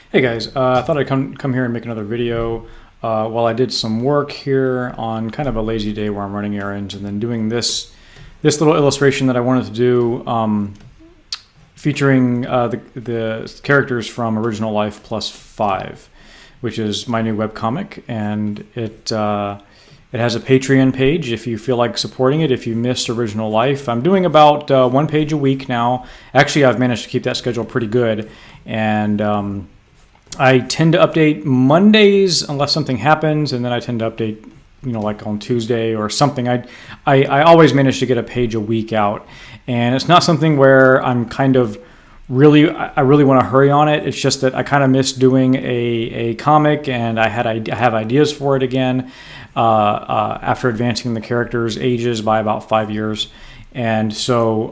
Hey guys, I thought I'd come here and make another video while I did some work here on kind of a lazy day where I'm running errands and then doing this little illustration that I wanted to do featuring the characters from Original Life Plus 5, which is my new webcomic, and it has a Patreon page if you feel like supporting it, if you missed Original Life. I'm doing about one page a week now. Actually, I've managed to keep that schedule pretty good, and I tend to update Mondays unless something happens, and then I tend to update, like on Tuesday or something. I always manage to get a page a week out, and it's not something where I'm kind of I really want to hurry on it. It's just that I kind of miss doing a comic, and I have ideas for it again after advancing the characters' ages by about 5 years, and so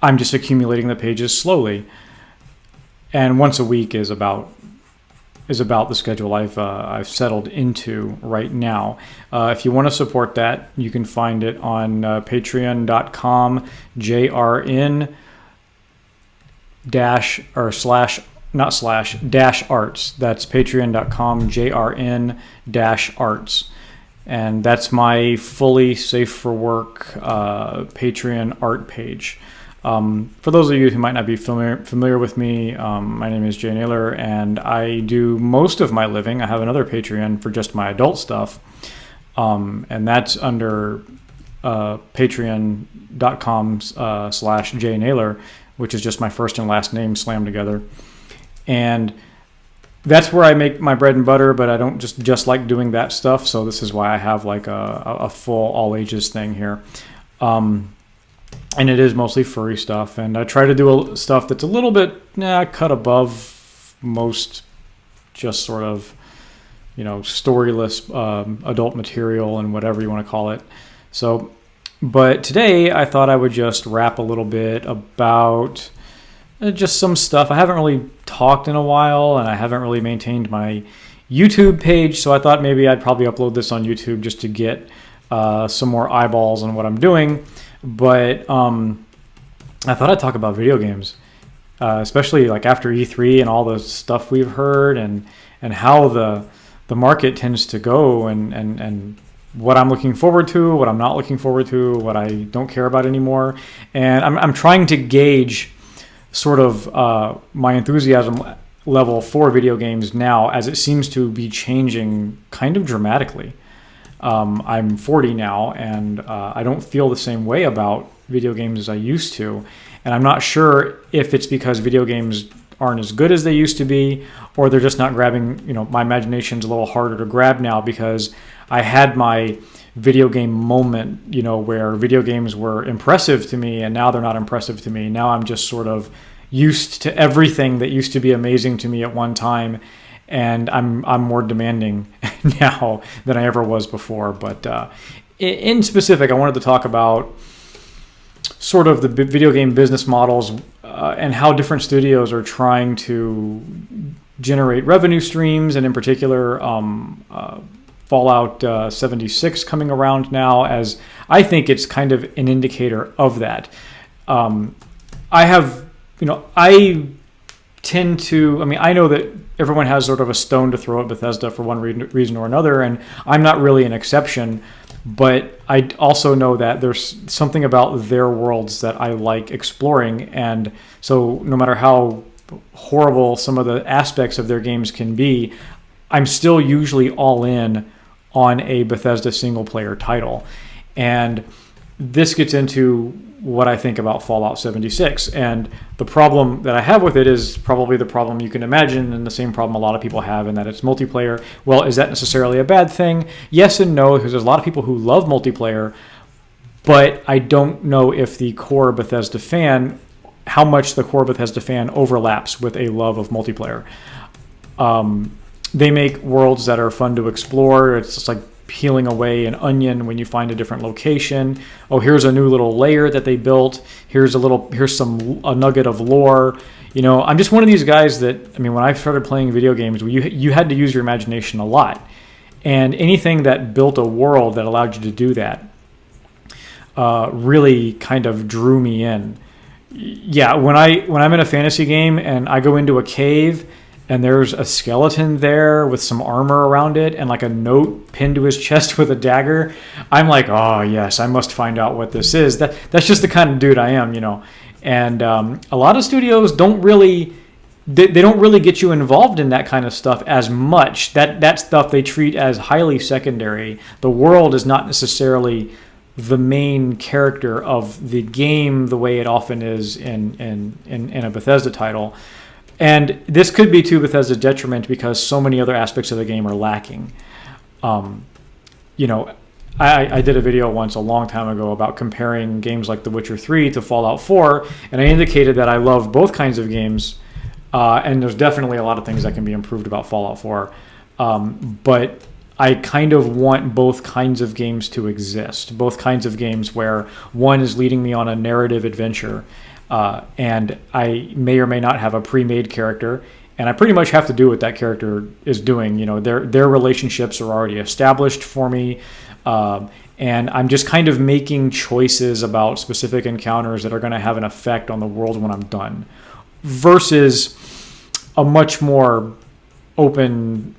I'm just accumulating the pages slowly. And once a week is about the schedule I've settled into right now. If you want to support that, you can find it on patreon.com JRN dash or slash not slash dash arts. That's patreon.com JRN dash arts. And that's my fully safe for work Patreon art page. For those of you who might not be familiar with me, my name is Jay Naylor, and I do most of my living. I have another Patreon for just my adult stuff, and that's under patreon.com slash Jay Naylor, which is just my first and last name slammed together. And that's where I make my bread and butter, but I don't just like doing that stuff, so this is why I have like a full all ages thing here. And it is mostly furry stuff, and I try to do stuff that's a little bit cut above most just sort of, storyless adult material and whatever you want to call it. So, but today I thought I would just rap a little bit about just some stuff. I haven't really talked in a while, and I haven't really maintained my YouTube page, so I thought maybe I'd probably upload this on YouTube just to get some more eyeballs on what I'm doing. But I thought I'd talk about video games, especially like after E3 and all the stuff we've heard, and how the market tends to go, and what I'm looking forward to, what I'm not looking forward to, what I don't care about anymore. And I'm trying to gauge sort of my enthusiasm level for video games now, as it seems to be changing kind of dramatically. I'm 40 now, and I don't feel the same way about video games as I used to. And I'm not sure if it's because video games aren't as good as they used to be, or they're just not grabbing, my imagination's a little harder to grab now, because I had my video game moment, where video games were impressive to me, and now they're not impressive to me. Now I'm just sort of used to everything that used to be amazing to me at one time, and I'm more demanding now than I ever was before. But in specific, I wanted to talk about sort of the video game business models and how different studios are trying to generate revenue streams, and in particular Fallout 76 coming around now, as I think it's kind of an indicator of that. I tend to, I know that everyone has sort of a stone to throw at Bethesda for one reason or another, and I'm not really an exception, but I also know that there's something about their worlds that I like exploring, and so no matter how horrible some of the aspects of their games can be, I'm still usually all in on a Bethesda single-player title. And this gets into what I think about Fallout 76. And the problem that I have with it is probably the problem you can imagine, and the same problem a lot of people have, in that it's multiplayer. Well, is that necessarily a bad thing? Yes and no, because there's a lot of people who love multiplayer, but I don't know if the core Bethesda fan, how much the core Bethesda fan overlaps with a love of multiplayer. They make worlds that are fun to explore. It's just like peeling away an onion when you find a different location. Oh, here's a new little layer that they built. Here's a nugget of lore. I'm just one of these guys that, when I started playing video games, you had to use your imagination a lot. And anything that built a world that allowed you to do that really kind of drew me in. Yeah, when I'm in a fantasy game and I go into a cave and there's a skeleton there with some armor around it and like a note pinned to his chest with a dagger, I'm like, oh yes, I must find out what this is. That's just the kind of dude I am, you know. And a lot of studios don't really they don't really get you involved in that kind of stuff as much. That stuff they treat as highly secondary. The world is not necessarily the main character of the game the way it often is in a Bethesda title. And this could be to Bethesda's detriment because so many other aspects of the game are lacking. You know, I did a video once a long time ago about comparing games like The Witcher 3 to Fallout 4, and I indicated that I love both kinds of games, and there's definitely a lot of things that can be improved about Fallout 4. But I kind of want both kinds of games to exist, both kinds of games where one is leading me on a narrative adventure, and I may or may not have a pre-made character, and I pretty much have to do what that character is doing. You know, their relationships are already established for me, and I'm just kind of making choices about specific encounters that are going to have an effect on the world when I'm done, versus a much more open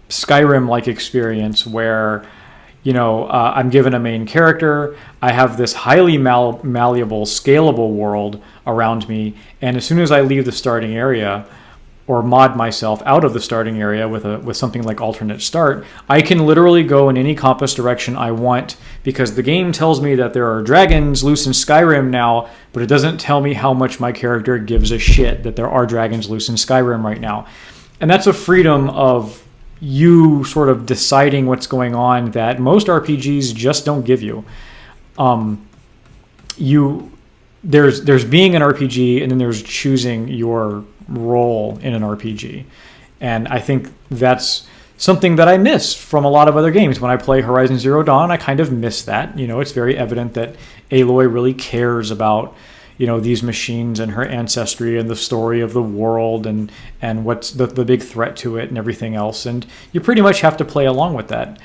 Skyrim-like experience where, you know, I'm given a main character, I have this highly malleable, scalable world around me, and as soon as I leave the starting area or mod myself out of the starting area with something like alternate start, I can literally go in any compass direction I want because the game tells me that there are dragons loose in Skyrim now, but it doesn't tell me how much my character gives a shit that there are dragons loose in Skyrim right now. And that's a freedom of you sort of deciding what's going on that most RPGs just don't give you. There's being an RPG, and then there's choosing your role in an RPG. And I think that's something that I miss from a lot of other games. When I play Horizon Zero Dawn, I kind of miss that. You know, it's very evident that Aloy really cares about, you know, these machines and her ancestry and the story of the world and what's the big threat to it and everything else. And you pretty much have to play along with that.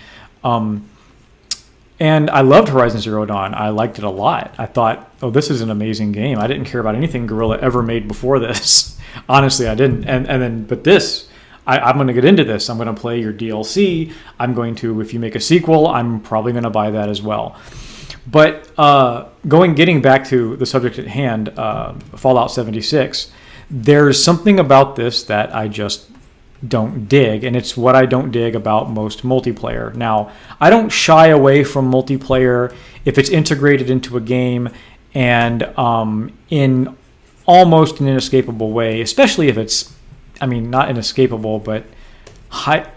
And I loved Horizon Zero Dawn. I liked it a lot. I thought, oh, this is an amazing game. I didn't care about anything Guerrilla ever made before this. Honestly, I didn't. But this, I'm going to get into this. I'm going to play your DLC. I'm going to, if you make a sequel, I'm probably going to buy that as well. But getting back to the subject at hand, Fallout 76, there's something about this that I just don't dig, and it's what I don't dig about most multiplayer. Now, I don't shy away from multiplayer if it's integrated into a game and in almost an inescapable way, especially if it's, I mean, not inescapable, but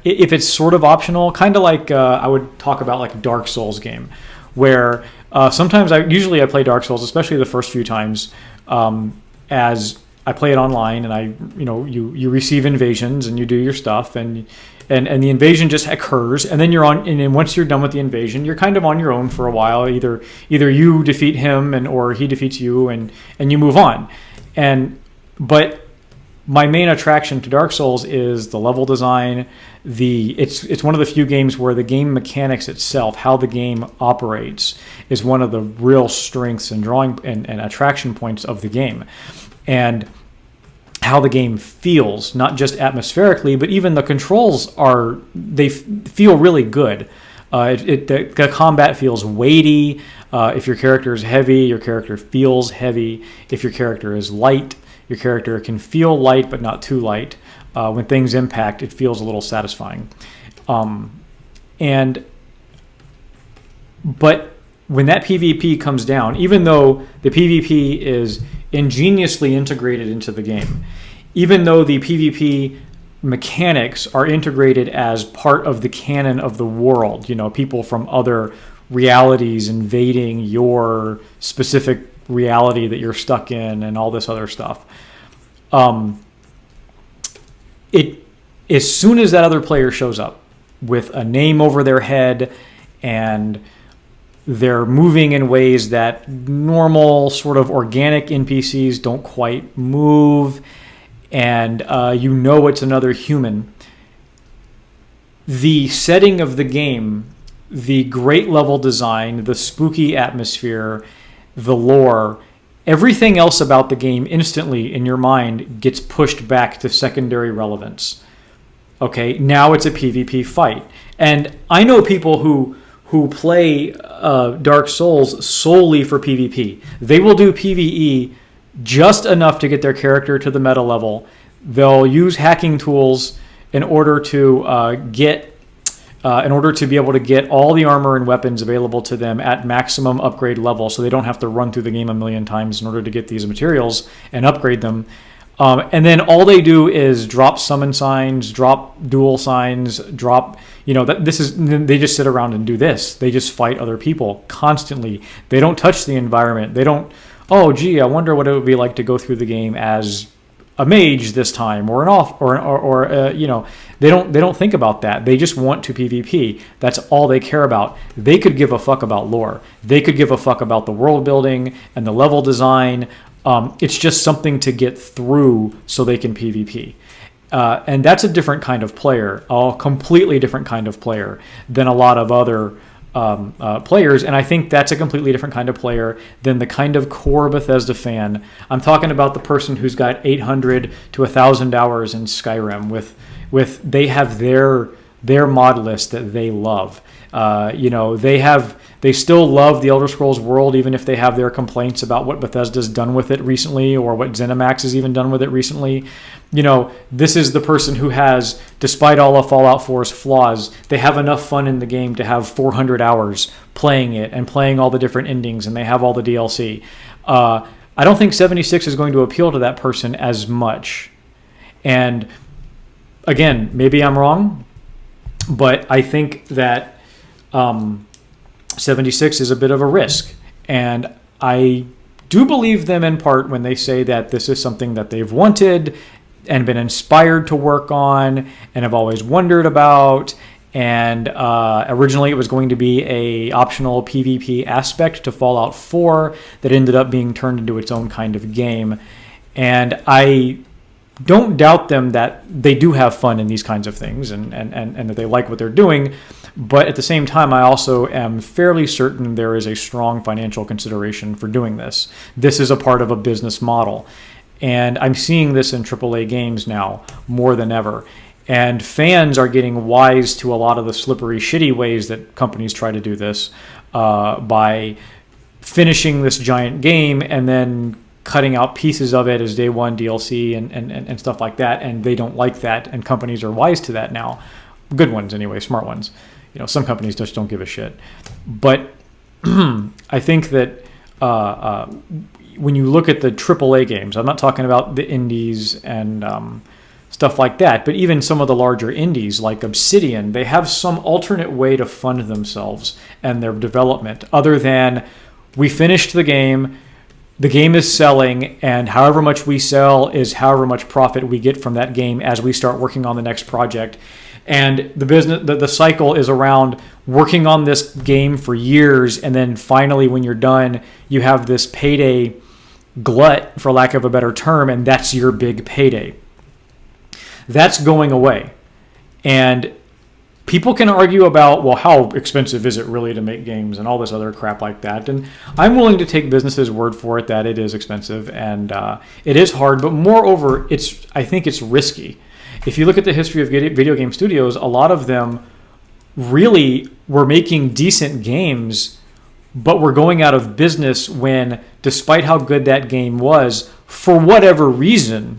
if it's sort of optional, kind of like I would talk about like a Dark Souls game, where sometimes I play Dark Souls, especially the first few times, as I play it online, and you receive invasions and you do your stuff, and the invasion just occurs, and then and once you're done with the invasion, you're kind of on your own for a while. Either you defeat him or he defeats you, and you move on. But my main attraction to Dark Souls is the level design. It's one of the few games where the game mechanics itself, how the game operates, is one of the real strengths and drawing and attraction points of the game. And how the game feels, not just atmospherically, but even the controls feel really good. The combat feels weighty. If your character is heavy, your character feels heavy. If your character is light, your character can feel light but not too light. When things impact, it feels a little satisfying. But when that PvP comes down, even though the PvP is ingeniously integrated into the game, even though the PvP mechanics are integrated as part of the canon of the world, you know, people from other realities invading your specific reality that you're stuck in and all this other stuff. As soon as that other player shows up with a name over their head and they're moving in ways that normal sort of organic NPCs don't quite move, and it's another human, the setting of the game, the great level design, the spooky atmosphere, the lore everything else about the game instantly in your mind gets pushed back to secondary relevance. Okay, now it's a PvP fight. And I know people who play Dark Souls solely for PvP. They will do PvE just enough to get their character to the meta level. They'll use hacking tools in order to be able to get all the armor and weapons available to them at maximum upgrade level, so they don't have to run through the game a million times in order to get these materials and upgrade them. And then all they do is drop summon signs, drop dual signs, drop, they just sit around and do this. They just fight other people constantly. They don't touch the environment. They don't, oh, gee, I wonder what it would be like to go through the game as a mage this time, or they don't think about that. They just want to PvP. That's all they care about. They could give a fuck about lore. They could give a fuck about the world building and the level design. It's just something to get through so they can PvP. And that's a different kind of player, a completely different kind of player than a lot of other players. And I think that's a completely different kind of player than the kind of core Bethesda fan. I'm talking about the person who's got 800 to 1,000 hours in Skyrim with they have their mod list that they love. They still love the Elder Scrolls world, even if they have their complaints about what Bethesda's done with it recently, or what ZeniMax has even done with it recently. This is the person who has, despite all of Fallout 4's flaws, they have enough fun in the game to have 400 hours playing it and playing all the different endings, and they have all the DLC. I don't think 76 is going to appeal to that person as much. And again, maybe I'm wrong, but I think that 76 is a bit of a risk. And I do believe them in part when they say that this is something that they've wanted and been inspired to work on and have always wondered about. And originally it was going to be a optional PvP aspect to Fallout 4 that ended up being turned into its own kind of game. And I don't doubt them that they do have fun in these kinds of things and that they like what they're doing. But at the same time, I also am fairly certain there is a strong financial consideration for doing this. This is a part of a business model. And I'm seeing this in AAA games now more than ever. And fans are getting wise to a lot of the slippery, shitty ways that companies try to do this by finishing this giant game and then cutting out pieces of it as day one DLC and stuff like that. And they don't like that. And companies are wise to that now. Good ones anyway, smart ones. Some companies just don't give a shit. But I think that when you look at the AAA games, I'm not talking about the indies and stuff like that, but even some of the larger indies like Obsidian, they have some alternate way to fund themselves and their development other than we finished the game is selling, and however much we sell is however much profit we get from that game as we start working on the next project. And the cycle is around working on this game for years, and then finally when you're done, you have this payday glut, for lack of a better term, and that's your big payday. That's going away. And people can argue about, well, how expensive is it really to make games and all this other crap like that. And I'm willing to take businesses' word for it that it is expensive and it is hard, but moreover, I think it's risky. If you look at the history of video game studios, a lot of them really were making decent games, but were going out of business when, despite how good that game was, for whatever reason,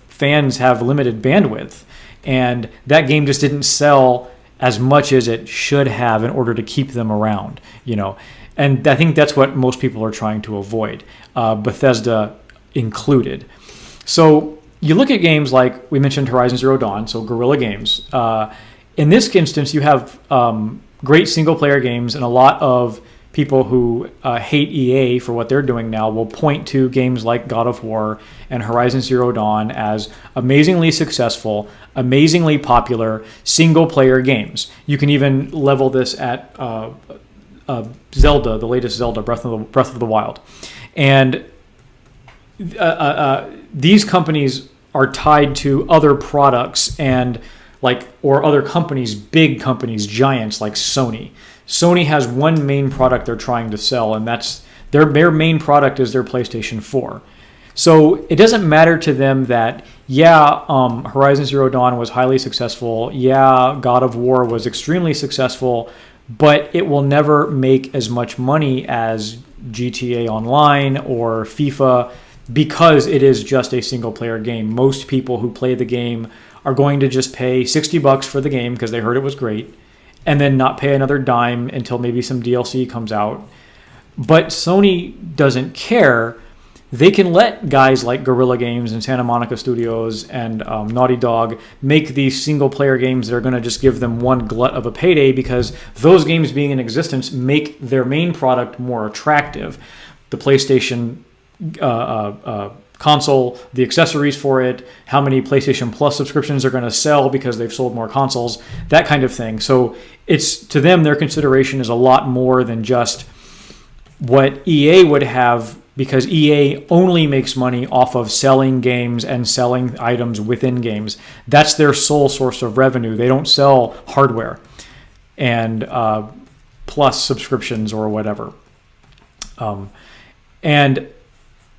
fans have limited bandwidth, and that game just didn't sell as much as it should have in order to keep them around, And I think that's what most people are trying to avoid, Bethesda included. So you look at games like we mentioned Horizon Zero Dawn, so Guerrilla Games. In this instance, you have great single-player games, and a lot of people who hate EA for what they're doing now will point to games like God of War and Horizon Zero Dawn as amazingly successful, amazingly popular single-player games. You can even level this at Zelda, the latest Zelda, Breath of the Wild. And these companies are tied to other products and or other companies, big companies, giants like Sony. Sony has one main product they're trying to sell, and that's Their main product is their PlayStation 4. So it doesn't matter to them that, Horizon Zero Dawn was highly successful. Yeah, God of War was extremely successful, but it will never make as much money as GTA Online or FIFA because it is just a single player game. Most people who play the game are going to just pay $60 for the game because they heard it was great and then not pay another dime until maybe some DLC comes out. But Sony doesn't care. They can let guys like Guerrilla Games and Santa Monica Studios and Naughty Dog make these single-player games that are going to just give them one glut of a payday because those games being in existence make their main product more attractive. The PlayStation console, the accessories for it, how many PlayStation Plus subscriptions are going to sell because they've sold more consoles, that kind of thing. So it's to them, their consideration is a lot more than just what EA would have, because EA only makes money off of selling games and selling items within games. That's their sole source of revenue. They don't sell hardware and plus subscriptions or whatever. And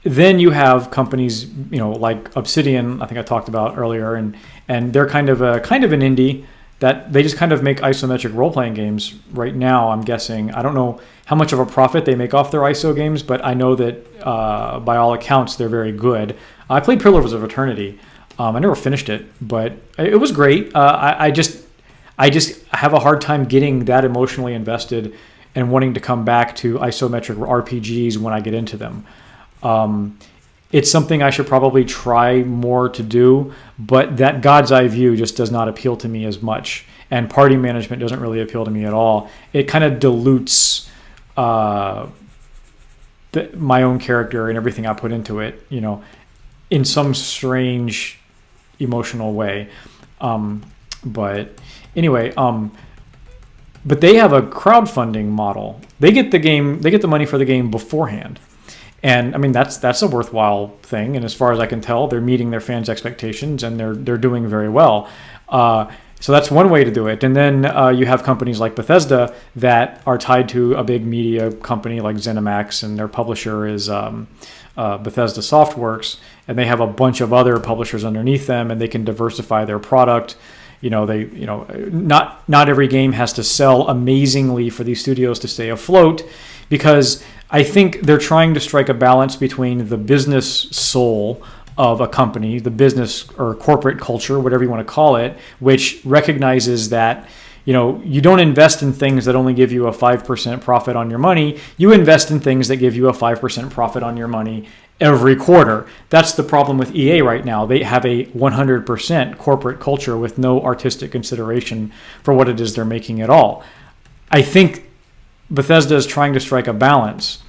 then you have companies, like Obsidian, I think I talked about earlier, and they're kind of an indie that they just kind of make isometric role-playing games right now, I'm guessing. I don't know how much of a profit they make off their ISO games, but I know that by all accounts, they're very good. I played Pillars of Eternity. I never finished it, but it was great. I just have a hard time getting that emotionally invested and wanting to come back to isometric RPGs when I get into them. It's something I should probably try more to do, but that God's Eye view just does not appeal to me as much. And party management doesn't really appeal to me at all. It kind of dilutes my own character and everything I put into it, in some strange emotional way. But anyway, but they have a crowdfunding model. They get the money for the game beforehand. And I mean, that's a worthwhile thing. And as far as I can tell, they're meeting their fans' expectations and they're doing very well. So that's one way to do it. And then you have companies like Bethesda that are tied to a big media company like ZeniMax, and their publisher is Bethesda Softworks, and they have a bunch of other publishers underneath them, and they can diversify their product. Not every game has to sell amazingly for these studios to stay afloat, because I think they're trying to strike a balance between the business soul of a company, the business or corporate culture, whatever you want to call it, which recognizes that, you don't invest in things that only give you a 5% profit on your money. You invest in things that give you a 5% profit on your money every quarter. That's the problem with EA right now. They have a 100% corporate culture with no artistic consideration for what it is they're making at all. I think Bethesda is trying to strike a balance.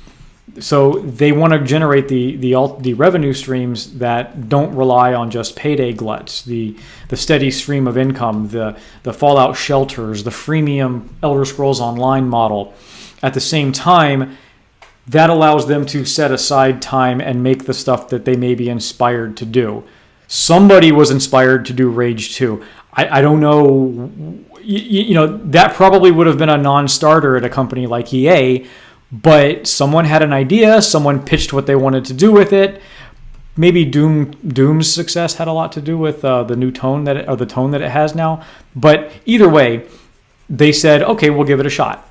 So they want to generate the revenue streams that don't rely on just payday gluts, the steady stream of income, the Fallout shelters, the freemium Elder Scrolls Online model. At the same time, that allows them to set aside time and make the stuff that they may be inspired to do. Somebody was inspired to do Rage 2. I don't know. That probably would have been a non-starter at a company like EA, but someone had an idea, someone pitched what they wanted to do with it. Maybe Doom's success had a lot to do with the tone that it has now. But either way, they said, okay, we'll give it a shot.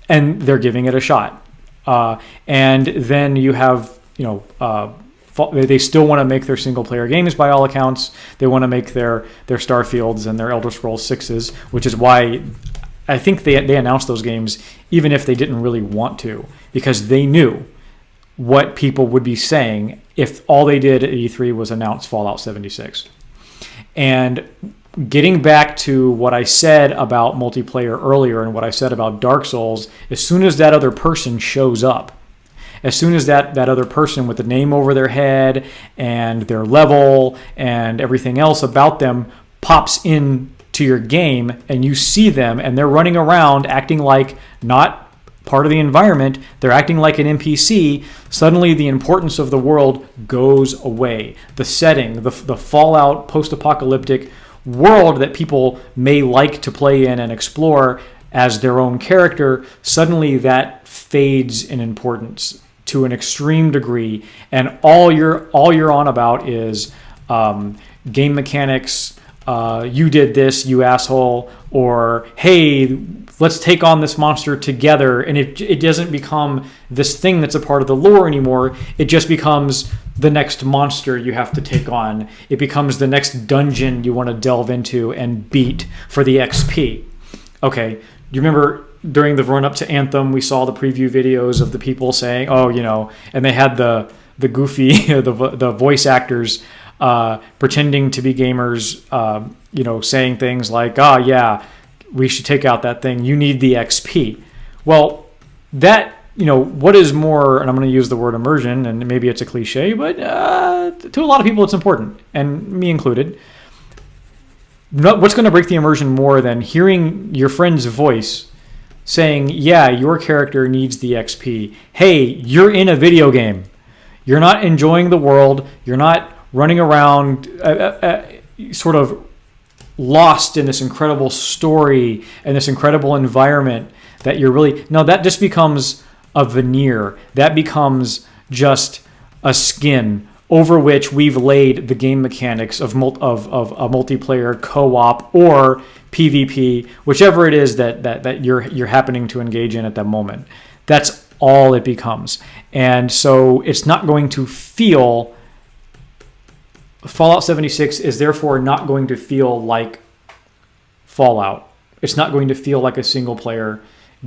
And they're giving it a shot. And then you have, they still want to make their single-player games by all accounts. They want to make their Starfields and their Elder Scrolls 6s, which is why I think they announced those games even if they didn't really want to, because they knew what people would be saying if all they did at E3 was announce Fallout 76. And getting back to what I said about multiplayer earlier and what I said about Dark Souls, as soon as that other person shows up, as soon as that other person with the name over their head and their level and everything else about them pops in to your game and you see them and they're running around acting like not part of the environment, they're acting like an NPC, suddenly the importance of the world goes away. The setting, the Fallout post-apocalyptic world that people may like to play in and explore as their own character, suddenly that fades in importance to an extreme degree, and all you're on about is game mechanics. You did this, you asshole, or hey, let's take on this monster together. And it doesn't become this thing that's a part of the lore anymore. It just becomes the next monster you have to take on. It becomes the next dungeon you want to delve into and beat for the XP. Okay, do you remember during the run up to Anthem, we saw the preview videos of the people saying, oh, and they had the goofy, the voice actors pretending to be gamers, saying things like, yeah, we should take out that thing. You need the XP. Well, that, what is more, and I'm going to use the word immersion, and maybe it's a cliche, but to a lot of people it's important, and me included. What's going to break the immersion more than hearing your friend's voice saying, yeah, your character needs the XP. Hey, you're in a video game. You're not enjoying the world. You're not running around sort of lost in this incredible story and this incredible environment that you're really... No, that just becomes a veneer. That becomes just a skin over which we've laid the game mechanics of a multiplayer co-op or PvP, whichever it is that you're happening to engage in at that moment. That's all it becomes. And so it's not going to feel... Fallout 76 is therefore not going to feel like Fallout. It's not going to feel like a single-player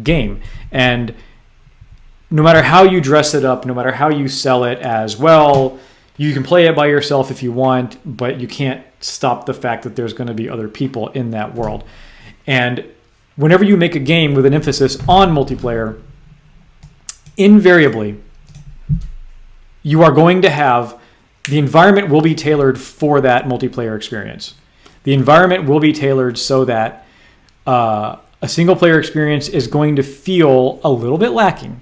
game. And no matter how you dress it up, no matter how you sell it as, well, you can play it by yourself if you want, but you can't stop the fact that there's going to be other people in that world. And whenever you make a game with an emphasis on multiplayer, invariably, you are going to have... The environment will be tailored for that multiplayer experience. The environment will be tailored so that a single-player experience is going to feel a little bit lacking.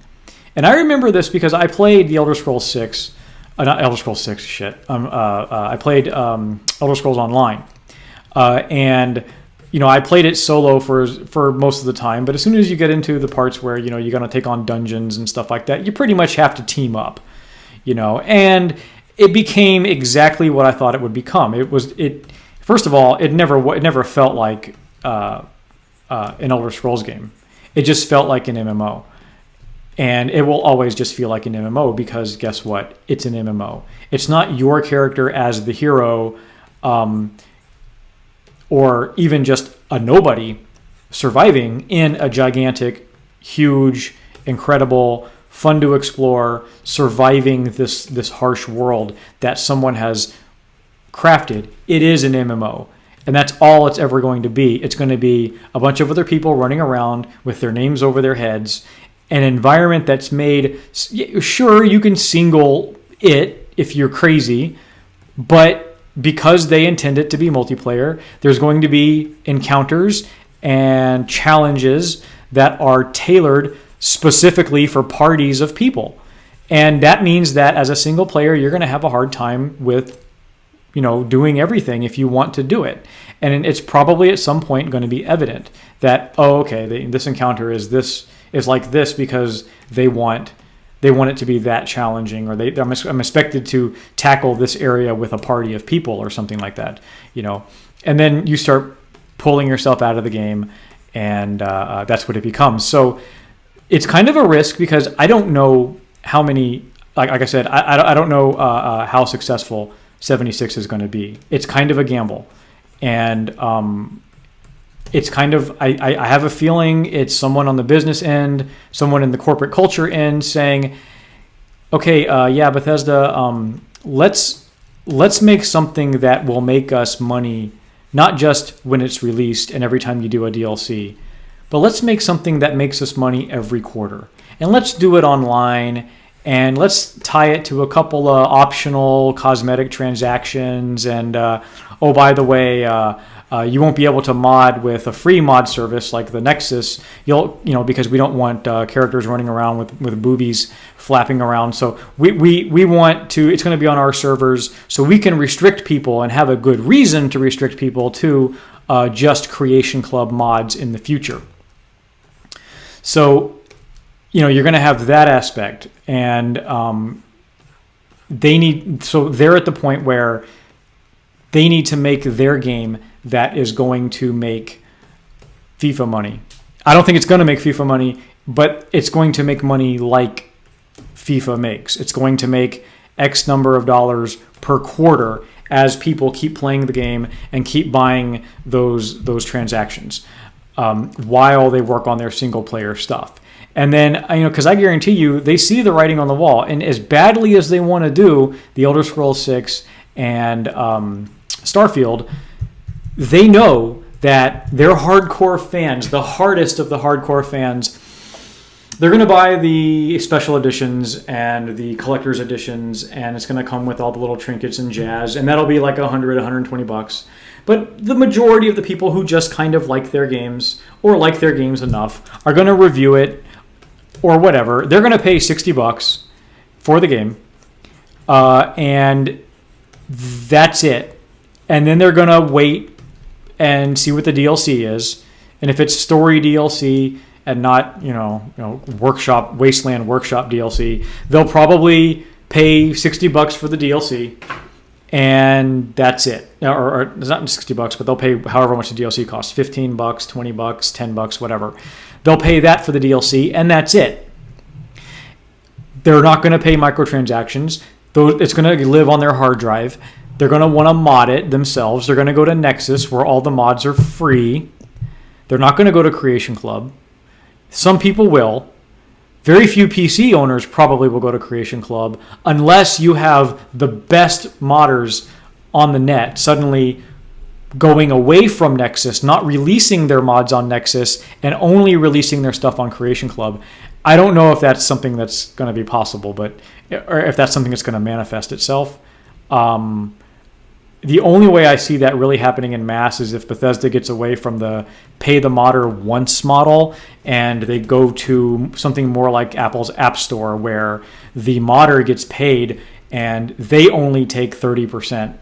And I remember this because I played the Elder Scrolls 6. Not Elder Scrolls 6, shit. I played Elder Scrolls Online. And, I played it solo for most of the time. But as soon as you get into the parts where, you're going to take on dungeons and stuff like that, you pretty much have to team up. And... it became exactly what I thought it would become. First of all, it never felt like an Elder Scrolls game. It just felt like an MMO. And it will always just feel like an MMO because guess what? It's an MMO. It's not your character as the hero or even just a nobody surviving in a gigantic, huge, incredible, fun to explore, surviving this harsh world that someone has crafted. It is an MMO. And that's all it's ever going to be. It's going to be a bunch of other people running around with their names over their heads. An environment that's made... Sure, you can single it if you're crazy, but because they intend it to be multiplayer, there's going to be encounters and challenges that are tailored specifically for parties of people. And that means that as a single player, you're going to have a hard time with, doing everything if you want to do it. And it's probably at some point going to be evident that, this encounter is like this because they want it to be that challenging, or I'm expected to tackle this area with a party of people or something like that, And then you start pulling yourself out of the game, and that's what it becomes. So it's kind of a risk because I don't know how many, like I said, I don't know how successful 76 is going to be. It's kind of a gamble. And it's kind of, I have a feeling it's someone on the business end, someone in the corporate culture end saying, okay, Bethesda, let's make something that will make us money, not just when it's released and every time you do a DLC, but let's make something that makes us money every quarter. And let's do it online, and let's tie it to a couple of optional cosmetic transactions. And, by the way, you won't be able to mod with a free mod service like the Nexus, because we don't want characters running around with boobies flapping around. So we want to, it's going to be on our servers so we can restrict people and have a good reason to restrict people to just Creation Club mods in the future. So you're going to have that aspect, and they're at the point where they need to make their game that is going to make FIFA money. I don't think it's going to make FIFA money, but it's going to make money like FIFA makes. It's going to make X number of dollars per quarter as people keep playing the game and keep buying those transactions while they work on their single player stuff. And then, because I guarantee you, they see the writing on the wall. And as badly as they want to do The Elder Scrolls 6 and Starfield, they know that their hardcore fans, the hardest of the hardcore fans, they're going to buy the special editions and the collector's editions, and it's going to come with all the little trinkets and jazz, and that'll be like $100-$120. But the majority of the people who just kind of like their games or like their games enough are going to review it or whatever. They're going to pay $60 for the game, and that's it. And then they're going to wait and see what the DLC is, and if it's story DLC and not, Wasteland Workshop DLC, they'll probably pay $60 for the DLC, and that's it. Or it's not $60, but they'll pay however much the DLC costs, $15, $20, $10, whatever. They'll pay that for the DLC, and that's it. They're not going to pay microtransactions. It's going to live on their hard drive. They're going to want to mod it themselves. They're going to go to Nexus, where all the mods are free. They're not going to go to Creation Club. Some people will. Very few PC owners probably will go to Creation Club unless you have the best modders on the net suddenly going away from Nexus, not releasing their mods on Nexus, and only releasing their stuff on Creation Club. I don't know if that's something that's going to be possible, or if that's something that's going to manifest itself. The only way I see that really happening in mass is if Bethesda gets away from the pay the modder once model and they go to something more like Apple's App Store, where the modder gets paid and they only take 30%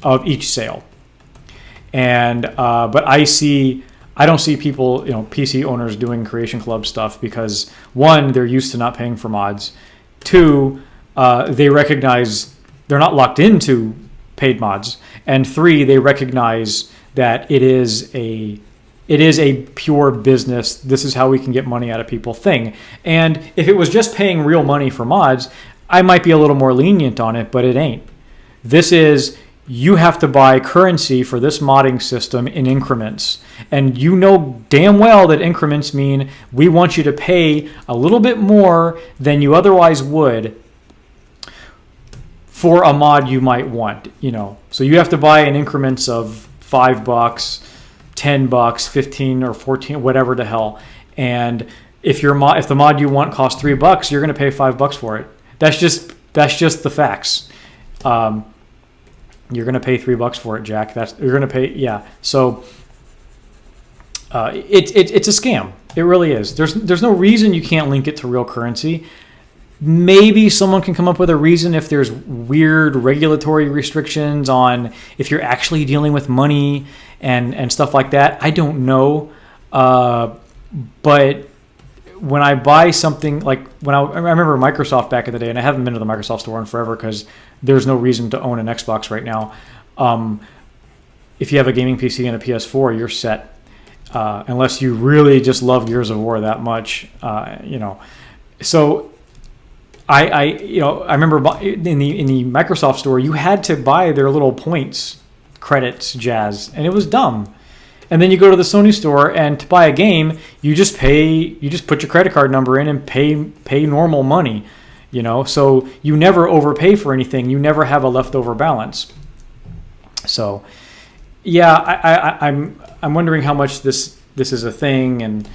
of each sale. And but I don't see people, PC owners doing Creation Club stuff because, one, they're used to not paying for mods. Two, they recognize they're not locked into paid mods, and three, they recognize that it is a pure business. This is how we can get money out of people thing. And if it was just paying real money for mods, I might be a little more lenient on it, but it ain't. This is, you have to buy currency for this modding system in increments. And you know damn well that increments mean we want you to pay a little bit more than you otherwise would for a mod you might want, So you have to buy in increments of $5, $10, 15 or 14, whatever the hell. And if the mod you want costs $3, you're going to pay $5 for it. That's just the facts. You're going to pay $3 for it, Jack. You're going to pay, yeah. So it's a scam. It really is. There's no reason you can't link it to real currency. Maybe someone can come up with a reason if there's weird regulatory restrictions on if you're actually dealing with money and stuff like that. I don't know. But when I buy something, like I remember Microsoft back in the day, and I haven't been to the Microsoft store in forever because there's no reason to own an Xbox right now. If you have a gaming PC and a PS4, you're set. Unless you really just love Gears of War that much, So I remember in the Microsoft store, you had to buy their little points credits jazz, and it was dumb. And then you go to the Sony store, and to buy a game, you just put your credit card number in and pay normal money, So you never overpay for anything. You never have a leftover balance. So, yeah, I'm wondering how much this is a thing, and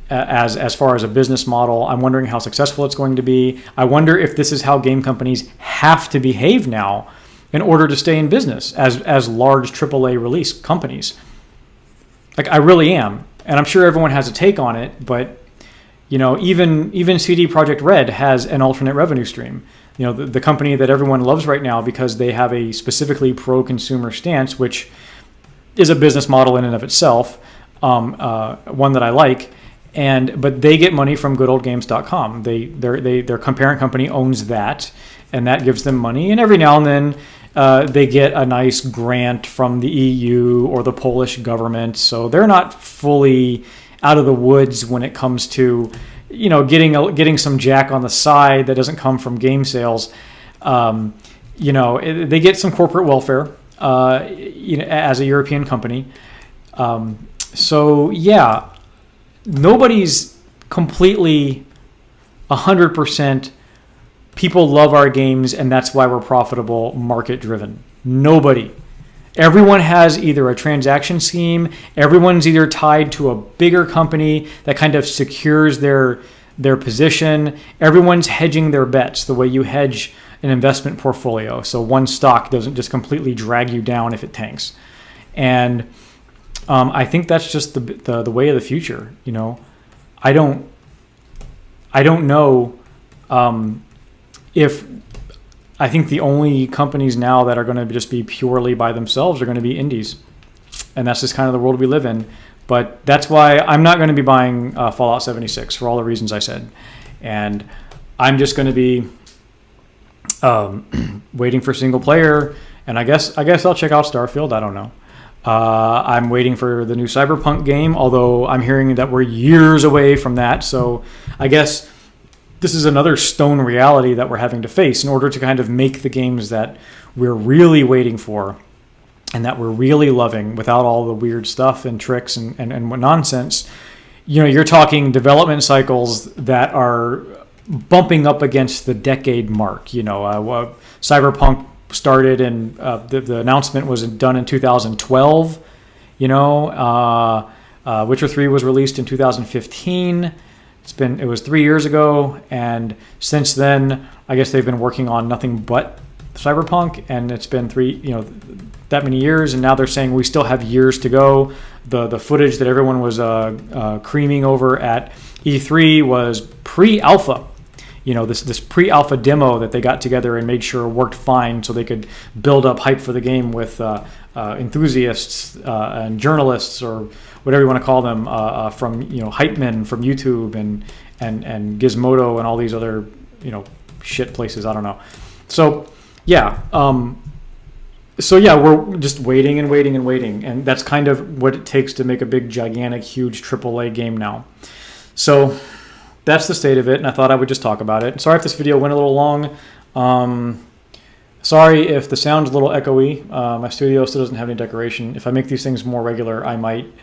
as far as a business model, I'm wondering how successful it's going to be. I wonder if this is how game companies have to behave now in order to stay in business as large AAA release companies. Like, I really am, and I'm sure everyone has a take on it. But even CD Projekt Red has an alternate revenue stream. The company that everyone loves right now because they have a specifically pro-consumer stance, which is a business model in and of itself, one that I like. But they get money from goodoldgames.com. Their parent company owns that, and that gives them money. And every now and then they get a nice grant from the EU or the Polish government. So they're not fully out of the woods when it comes to, you know, getting some jack on the side that doesn't come from game sales. You know, they get some corporate welfare, you know, as a European company. So yeah, nobody's completely 100%. People love our games, and that's why we're profitable, market driven. Nobody. Everyone has either a transaction scheme. Everyone's either tied to a bigger company that kind of secures their position. Everyone's hedging their bets the way you hedge an investment portfolio. So one stock doesn't just completely drag you down if it tanks. And I think that's just the way of the future. You know, I don't know if I think the only companies now that are going to just be purely by themselves are going to be indies, and that's just kind of the world we live in. But that's why I'm not going to be buying Fallout 76 for all the reasons I said, and I'm just going to be waiting for single player. And I guess I'll check out Starfield. I don't know. I'm waiting for the new Cyberpunk game, although I'm hearing that we're years away from that. So I guess this is another stone reality that we're having to face in order to kind of make the games that we're really waiting for and that we're really loving without all the weird stuff and tricks and what nonsense. You know, you're talking development cycles that are bumping up against the decade mark. You know, Cyberpunk started and the announcement was done in 2012. You know, Witcher 3 was released in 2015. It was 3 years ago, and since then, I guess they've been working on nothing but Cyberpunk, and it's been that many years, and now they're saying we still have years to go. The footage that everyone was creaming over at E3 was pre-alpha. You know, this pre-alpha demo that they got together and made sure worked fine, so they could build up hype for the game with enthusiasts and journalists, or whatever you want to call them, from, you know, hype men from YouTube and Gizmodo and all these other, you know, shit places. I don't know. So yeah, we're just waiting and waiting and waiting, and that's kind of what it takes to make a big, gigantic, huge AAA game now. So that's the state of it, and I thought I would just talk about it. Sorry if this video went a little long. Sorry if the sound's a little echoey. My studio still doesn't have any decoration. If I make these things more regular, I might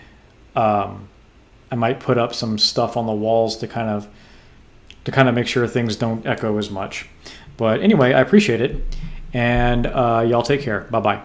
put up some stuff on the walls to kind of make sure things don't echo as much. But anyway, I appreciate it, and y'all take care. Bye-bye.